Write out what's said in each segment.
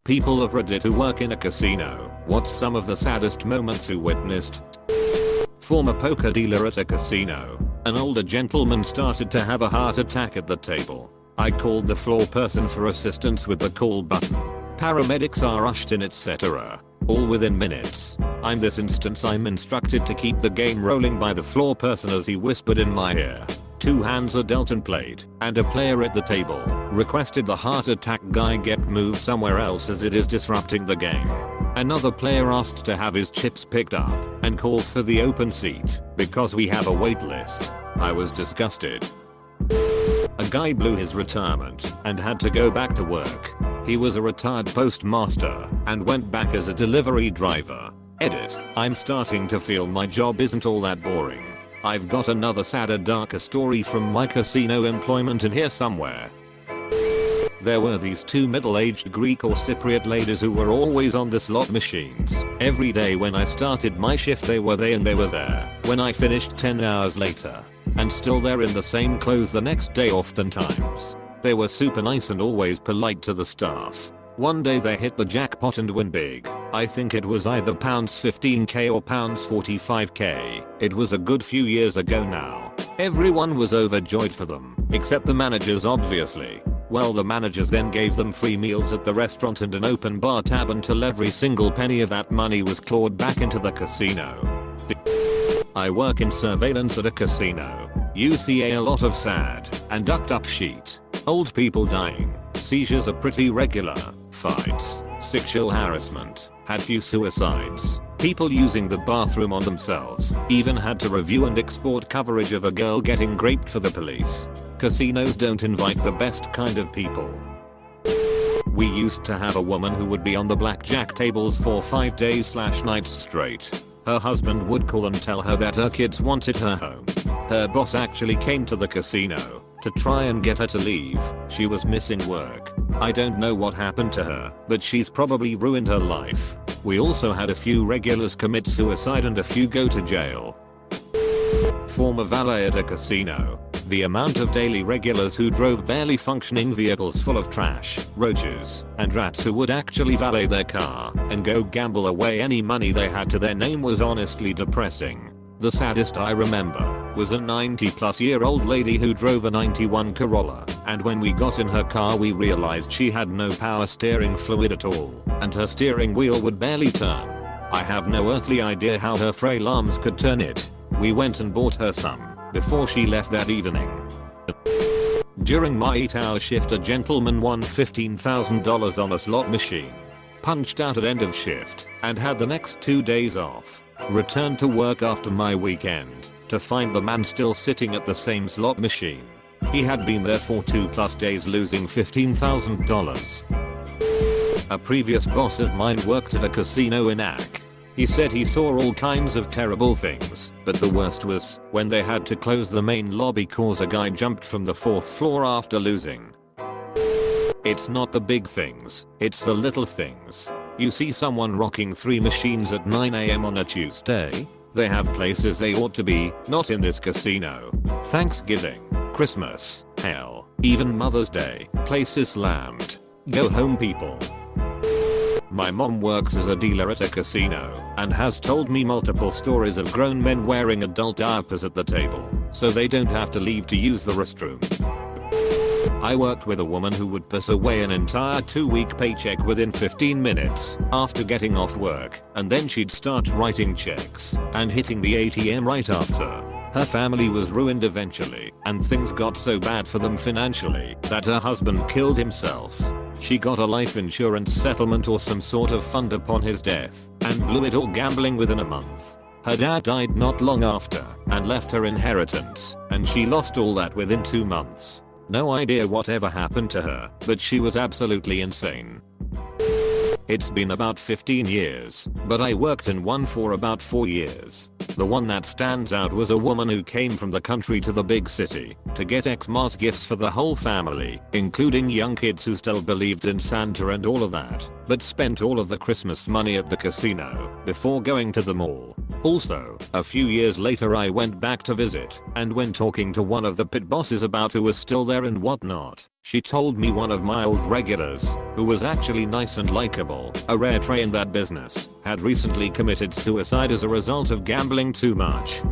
People of Reddit who work in a casino, what's some of the saddest moments you witnessed? Former poker dealer at a casino. An older gentleman started to have a heart attack at the table. I called the floor person for assistance with the call button. Paramedics are rushed in, etc. All within minutes. In this instance I'm instructed to keep the game rolling by the floor person as he whispered in my ear. 2 hands are dealt and played, and a player at the table requested the heart attack guy get moved somewhere else as it is disrupting the game. Another player asked to have his chips picked up and called for the open seat because we have a wait list. I was disgusted. A guy blew his retirement and had to go back to work. He was a retired postmaster and went back as a delivery driver. Edit. I'm starting to feel my job isn't all that boring. I've got another sadder, darker story from my casino employment in here somewhere. There were these 2 middle-aged Greek or Cypriot ladies who were always on the slot machines. Every day when I started my shift they were there when I finished 10 hours later. And still they're in the same clothes the next day oftentimes. They were super nice and always polite to the staff. One day they hit the jackpot and win big. I think it was either £15k or £45k. It was a good few years ago now. Everyone was overjoyed for them, except the managers obviously. Well, the managers then gave them free meals at the restaurant and an open bar tab until every single penny of that money was clawed back into the casino. I work in surveillance at a casino. You see a lot of sad and ducked up shit. Old people dying. Seizures are pretty regular. Fights. Sexual harassment. Had few suicides. People using the bathroom on themselves. Even had to review and export coverage of a girl getting raped for the police. Casinos don't invite the best kind of people. We used to have a woman who would be on the blackjack tables for 5 days/nights straight. Her husband would call and tell her that her kids wanted her home. Her boss actually came to the casino to try and get her to leave. She was missing work. I don't know what happened to her, but she's probably ruined her life. We also had a few regulars commit suicide and a few go to jail. Former valet at a casino. The amount of daily regulars who drove barely functioning vehicles full of trash, roaches, and rats who would actually valet their car and go gamble away any money they had to their name was honestly depressing. The saddest I remember was a 90-plus-year-old lady who drove a 91 Corolla, and when we got in her car we realized she had no power steering fluid at all, and her steering wheel would barely turn. I have no earthly idea how her frail arms could turn it. We went and bought her some before she left that evening. During my 8-hour shift a gentleman won $15,000 on a slot machine. Punched out at end of shift and had the next 2 days off. Returned to work after my weekend to find the man still sitting at the same slot machine. He had been there for 2+ days losing $15,000. A previous boss of mine worked at a casino in AK. He said he saw all kinds of terrible things, but the worst was when they had to close the main lobby cause a guy jumped from the 4th floor after losing. It's not the big things, it's the little things. You see someone rocking 3 machines at 9 AM on a Tuesday? They have places they ought to be, not in this casino. Thanksgiving, Christmas, hell, even Mother's Day, places slammed. Go home people. My mom works as a dealer at a casino and has told me multiple stories of grown men wearing adult diapers at the table so they don't have to leave to use the restroom. I worked with a woman who would piss away an entire 2-week paycheck within 15 minutes after getting off work, and then she'd start writing checks and hitting the ATM right after. Her family was ruined eventually, and things got so bad for them financially that her husband killed himself. She got a life insurance settlement or some sort of fund upon his death and blew it all gambling within a month. Her dad died not long after and left her inheritance, and she lost all that within 2 months. No idea whatever happened to her, but she was absolutely insane. It's been about 15 years, but I worked in one for about 4 years. The one that stands out was a woman who came from the country to the big city to get Xmas gifts for the whole family, including young kids who still believed in Santa and all of that, but spent all of the Christmas money at the casino before going to the mall. Also, a few years later I went back to visit, and when talking to one of the pit bosses about who was still there and whatnot, She told me one of my old regulars, who was actually nice and likable, a rare trait in that business, had recently committed suicide as a result of gambling too much.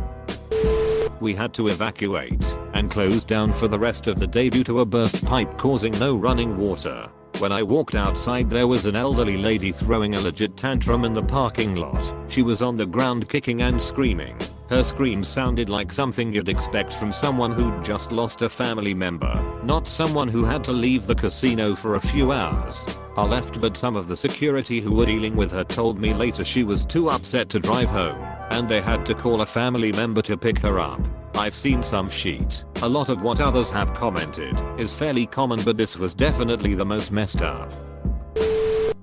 We had to evacuate and close down for the rest of the day due to a burst pipe causing no running water. When I walked outside, there was an elderly lady throwing a legit tantrum in the parking lot. She was on the ground kicking and screaming. Her scream sounded like something you'd expect from someone who'd just lost a family member, not someone who had to leave the casino for a few hours. I left, but some of the security who were dealing with her told me later she was too upset to drive home, and they had to call a family member to pick her up. I've seen some shit. A lot of what others have commented is fairly common, but this was definitely the most messed up.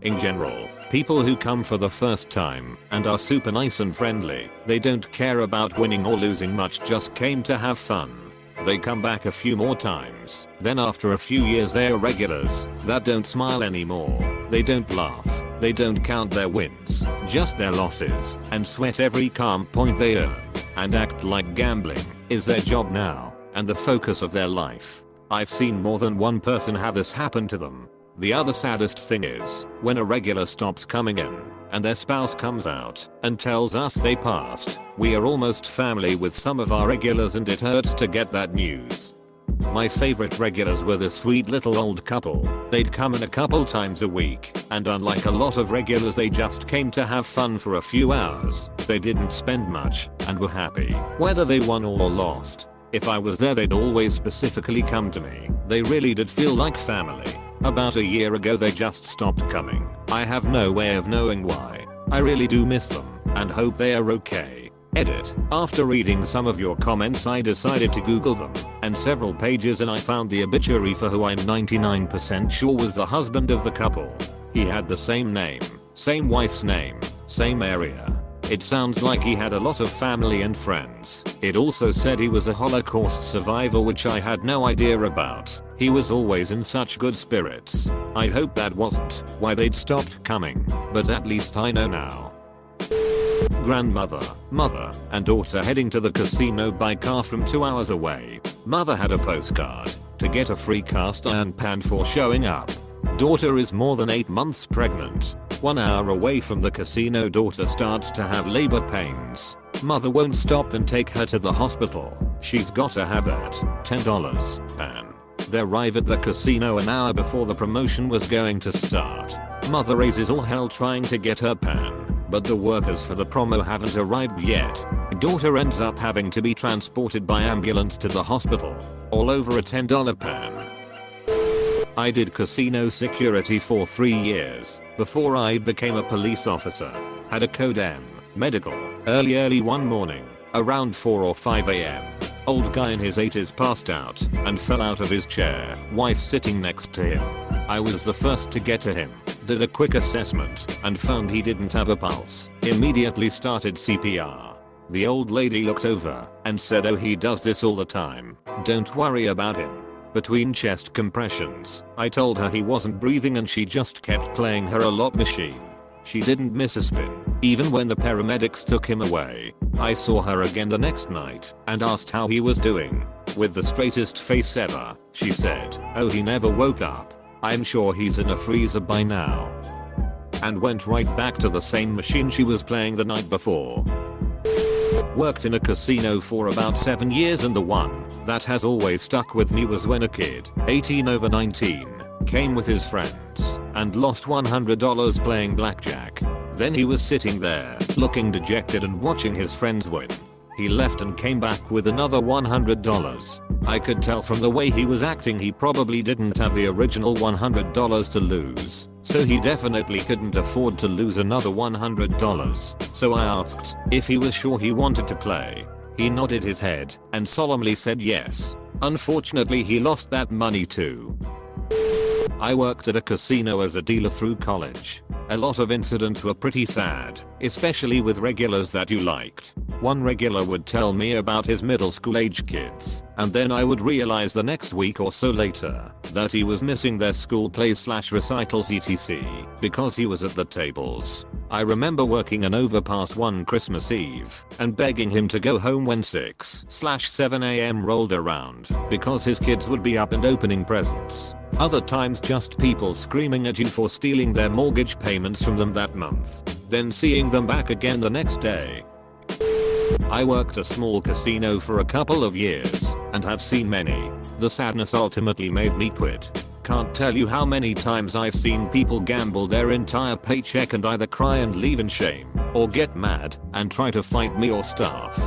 In general, people who come for the first time and are super nice and friendly, they don't care about winning or losing much, just came to have fun. They come back a few more times. Then after a few years they are regulars that don't smile anymore. They don't laugh. They don't count their wins, just their losses, and sweat every calm point they earn, and act like gambling is their job now and the focus of their life. I've seen more than one person have this happen to them. The other saddest thing is when a regular stops coming in and their spouse comes out and tells us they passed. We are almost family with some of our regulars, and it hurts to get that news. My favorite regulars were the sweet little old couple. They'd come in a couple times a week, and unlike a lot of regulars, they just came to have fun for a few hours. They didn't spend much and were happy whether they won or lost. If I was there, they'd always specifically come to me. They really did feel like family. About a year ago they just stopped coming. I have no way of knowing why. I really do miss them and hope they are okay. Edit. After reading some of your comments, I decided to Google them, and several pages, and I found the obituary for who I'm 99% sure was the husband of the couple. He had the same name, same wife's name, same area. It sounds like he had a lot of family and friends. It also said he was a Holocaust survivor, which I had no idea about. He was always in such good spirits. I hope that wasn't why they'd stopped coming, but at least I know now. Grandmother, mother, and daughter heading to the casino by car from 2 hours away. Mother had a postcard to get a free cast iron pan for showing up. Daughter is more than 8 months pregnant. 1 hour away from the casino, daughter starts to have labor pains. Mother won't stop and take her to the hospital. She's gotta have that $10 pan. They arrive at the casino an hour before the promotion was going to start. Mother raises all hell trying to get her pan, but the workers for the promo haven't arrived yet. Daughter ends up having to be transported by ambulance to the hospital, all over a $10 pan. I did casino security for 3 years before I became a police officer. Had a code M, medical, early one morning, around 4 or 5 am. Old guy in his 80s passed out and fell out of his chair, wife sitting next to him. I was the first to get to him, did a quick assessment, and found he didn't have a pulse. Immediately started CPR. The old lady looked over and said, "Oh, he does this all the time. Don't worry about him." Between chest compressions, I told her he wasn't breathing, and she just kept playing her a lot machine. She didn't miss a spin, even when the paramedics took him away. I saw her again the next night and asked how he was doing. With the straightest face ever, she said, "Oh, he never woke up. I'm sure he's in a freezer by now." And went right back to the same machine she was playing the night before. Worked in a casino for about 7 years, and the one that has always stuck with me was when a kid, 18 over 19, came with his friends and lost $100 playing blackjack. Then he was sitting there, looking dejected and watching his friends win. He left and came back with another $100. I could tell from the way he was acting he probably didn't have the original $100 to lose, so he definitely couldn't afford to lose another $100. So I asked if he was sure he wanted to play. He nodded his head and solemnly said yes. Unfortunately, he lost that money too. I worked at a casino as a dealer through college. A lot of incidents were pretty sad, especially with regulars that you liked. One regular would tell me about his middle school age kids and then I would realize the next week or so later that he was missing their school plays / recitals etc. because he was at the tables. I remember working an overpass one Christmas Eve and begging him to go home when 6 / 7 AM rolled around because his kids would be up and opening presents. Other times just people screaming at you for stealing their mortgage payments from them that month, then seeing them back again the next day. I worked a small casino for a couple of years and have seen many. The sadness ultimately made me quit. Can't tell you how many times I've seen people gamble their entire paycheck and either cry and leave in shame or get mad and try to fight me or staff.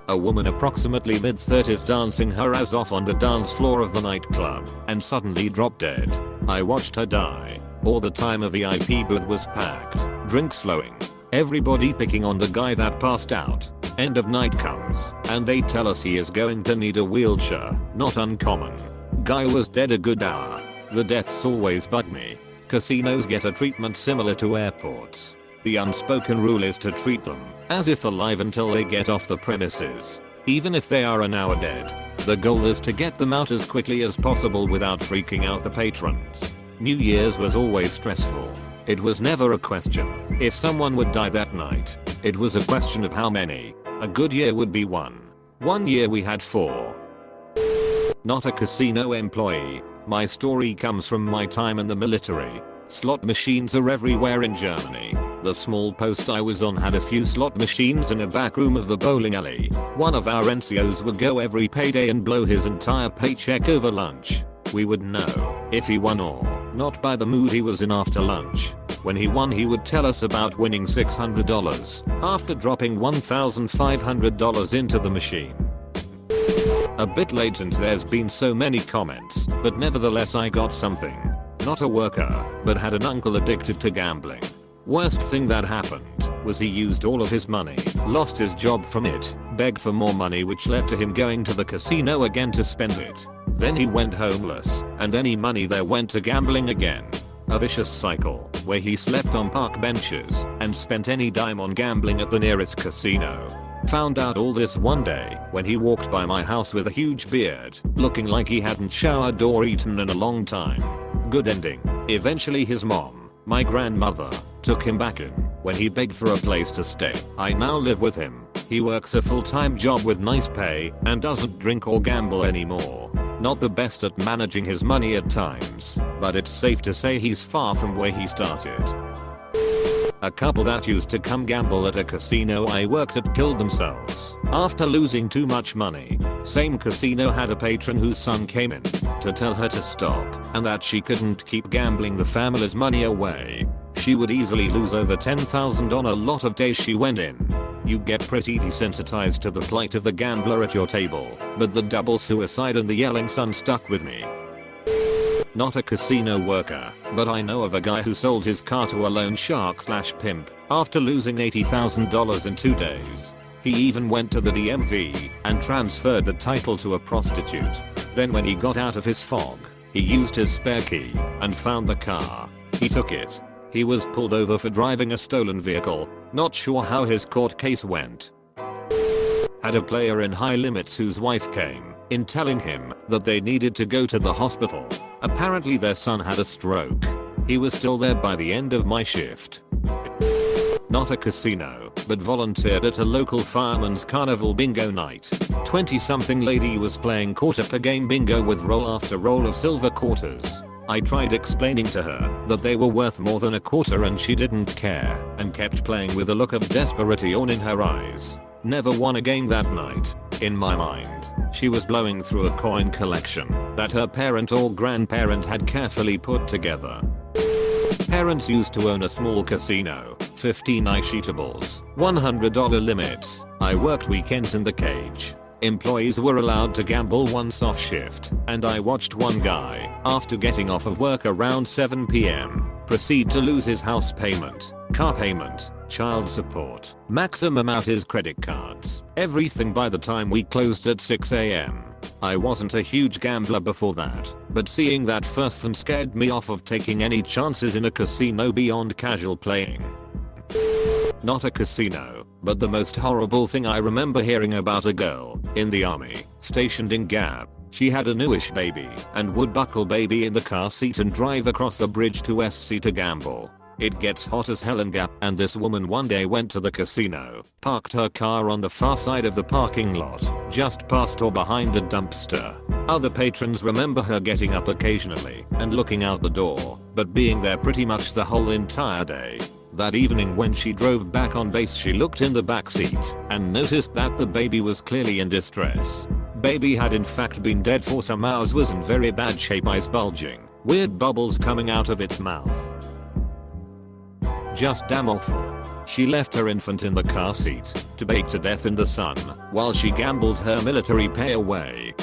A woman approximately mid-30s dancing her ass off on the dance floor of the nightclub and suddenly dropped dead. I watched her die. All the time a VIP booth was packed, drinks flowing, everybody picking on the guy that passed out. End of night comes and they tell us he is going to need a wheelchair. Not uncommon. Guy was dead a good hour. The deaths always bug me. Casinos get a treatment similar to airports. The unspoken rule is to treat them as if alive until they get off the premises. Even if they are an hour dead, the goal is to get them out as quickly as possible without freaking out the patrons. New Year's was always stressful. It was never a question if someone would die that night. It was a question of how many. A good year would be one. One year we had 4. Not a casino employee. My story comes from my time in the military. Slot machines are everywhere in Germany. The small post I was on had a few slot machines in a back room of the bowling alley. One of our NCOs would go every payday and blow his entire paycheck over lunch. We would know if he won or not by the mood he was in after lunch. When he won he would tell us about winning $600 after dropping $1,500 into the machine. A bit late since there's been so many comments, but nevertheless I got something. Not a worker, but had an uncle addicted to gambling. Worst thing that happened was he used all of his money, lost his job from it, begged for more money which led to him going to the casino again to spend it. Then he went homeless, and any money there went to gambling again. A vicious cycle, where he slept on park benches and spent any dime on gambling at the nearest casino. Found out all this one day when he walked by my house with a huge beard, looking like he hadn't showered or eaten in a long time. Good ending. Eventually his mom, my grandmother, took him back in when he begged for a place to stay. I now live with him. He works a full-time job with nice pay and doesn't drink or gamble anymore. Not the best at managing his money at times, but it's safe to say he's far from where he started. A couple that used to come gamble at a casino I worked at killed themselves after losing too much money. Same casino had a patron whose son came in to tell her to stop and that she couldn't keep gambling the family's money away. She would easily lose over $10,000 on a lot of days she went in. You get pretty desensitized to the plight of the gambler at your table, but the double suicide and the yelling son stuck with me. Not a casino worker, but I know of a guy who sold his car to a loan shark / pimp after losing $80,000 in 2 days. He even went to the DMV and transferred the title to a prostitute. Then when he got out of his fog, he used his spare key and found the car. He took it. He was pulled over for driving a stolen vehicle. Not sure how his court case went. Had a player in high limits whose wife came in telling him that they needed to go to the hospital. Apparently their son had a stroke. He was still there by the end of my shift. Not a casino, but volunteered at a local fireman's carnival bingo night. 20-something lady was playing quarter per game bingo with roll after roll of silver quarters. I tried explaining to her that they were worth more than a quarter and she didn't care and kept playing with a look of desperation in her eyes. Never won a game that night. In my mind, she was blowing through a coin collection that her parent or grandparent had carefully put together. Parents used to own a small casino, 15 ice eatables, $100 limits. I worked weekends in the cage. Employees were allowed to gamble once off shift, and I watched one guy, after getting off of work around 7 PM, proceed to lose his house payment, car payment, child support, maximum out his credit cards, everything by the time we closed at 6 AM. I wasn't a huge gambler before that, but seeing that firsthand scared me off of taking any chances in a casino beyond casual playing. Not a casino, but the most horrible thing I remember hearing about a girl in the army. stationed in Gap. She had a newish baby and would buckle baby in the car seat and drive across the bridge to SC to gamble. It gets hot as hell in Gap, and this woman one day went to the casino, parked her car on the far side of the parking lot, just past or behind a dumpster. Other patrons remember her getting up occasionally and looking out the door, but being there pretty much the whole entire day. That evening when she drove back on base, she looked in the back seat and noticed that the baby was clearly in distress. Baby had in fact been dead for some hours, was in very bad shape, eyes bulging, weird bubbles coming out of its mouth. Just damn awful. She left her infant in the car seat to bake to death in the sun while she gambled her military pay away.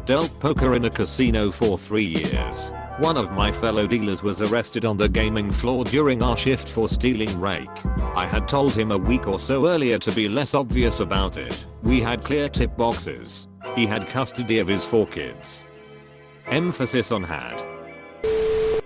Dealt poker in a casino for 3 years. One of my fellow dealers was arrested on the gaming floor during our shift for stealing rake. I had told him a week or so earlier to be less obvious about it. We had clear tip boxes. He had custody of his 4 kids. Emphasis on had.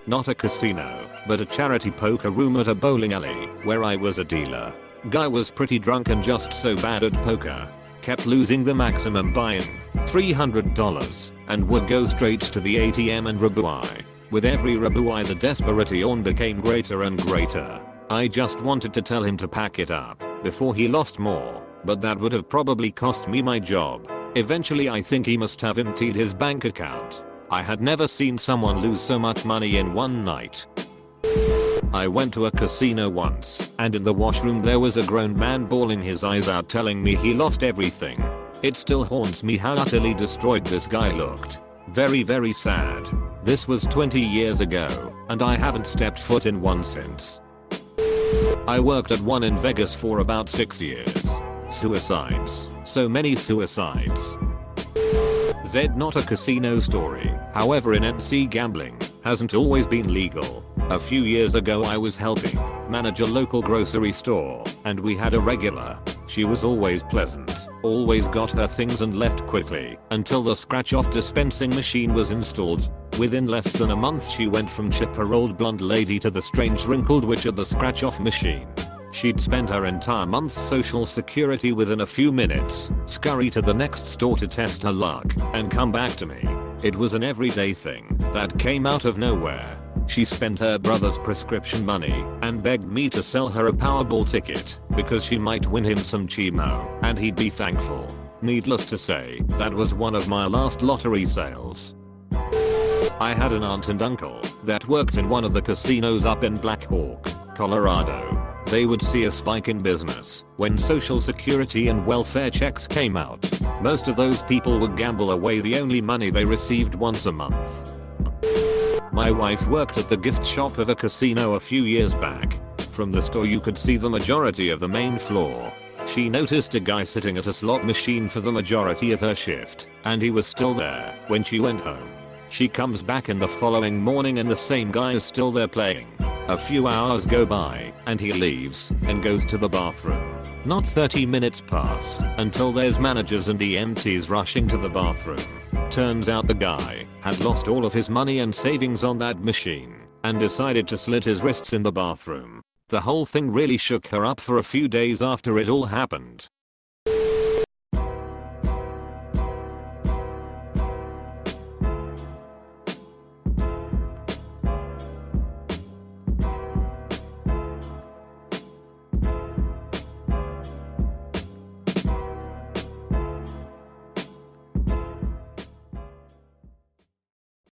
Not a casino, but a charity poker room at a bowling alley where I was a dealer. Guy was pretty drunk and just so bad at poker. Kept losing the maximum buy-in, $300, and would go straight to the ATM and rebuy. With every rebuy the desperate yawn became greater and greater. I just wanted to tell him to pack it up before he lost more, but that would have probably cost me my job. Eventually I think he must have emptied his bank account. I had never seen someone lose so much money in one night. I went to a casino once, and in the washroom there was a grown man bawling his eyes out telling me he lost everything. It still haunts me how utterly destroyed this guy looked. Very, very sad. This was 20 years ago, and I haven't stepped foot in one since. I worked at one in Vegas for about 6 years. Suicides. So many suicides. Z, not a casino story, however in NC gambling hasn't always been legal. A few years ago I was helping manage a local grocery store, and we had a regular. She was always pleasant, always got her things and left quickly until the scratch-off dispensing machine was installed. Within less than a month she went from chipper old blonde lady to the strange wrinkled witch of the scratch-off machine. She'd spend her entire month's social security within a few minutes, scurry to the next store to test her luck, and come back to me. It was an everyday thing that came out of nowhere. She spent her brother's prescription money and begged me to sell her a Powerball ticket because she might win him some chemo and he'd be thankful. Needless to say, that was one of my last lottery sales. I had an aunt and uncle that worked in one of the casinos up in Black Hawk, Colorado. They would see a spike in business when social security and welfare checks came out. Most of those people would gamble away the only money they received once a month. My wife worked at the gift shop of a casino a few years back. From the store you could see the majority of the main floor. She noticed a guy sitting at a slot machine for the majority of her shift, and he was still there when she went home. She comes back in the following morning and the same guy is still there playing. A few hours go by, and he leaves and goes to the bathroom. Not 30 minutes pass until there's managers and EMTs rushing to the bathroom. Turns out the guy had lost all of his money and savings on that machine and decided to slit his wrists in the bathroom. The whole thing really shook her up for a few days after it all happened.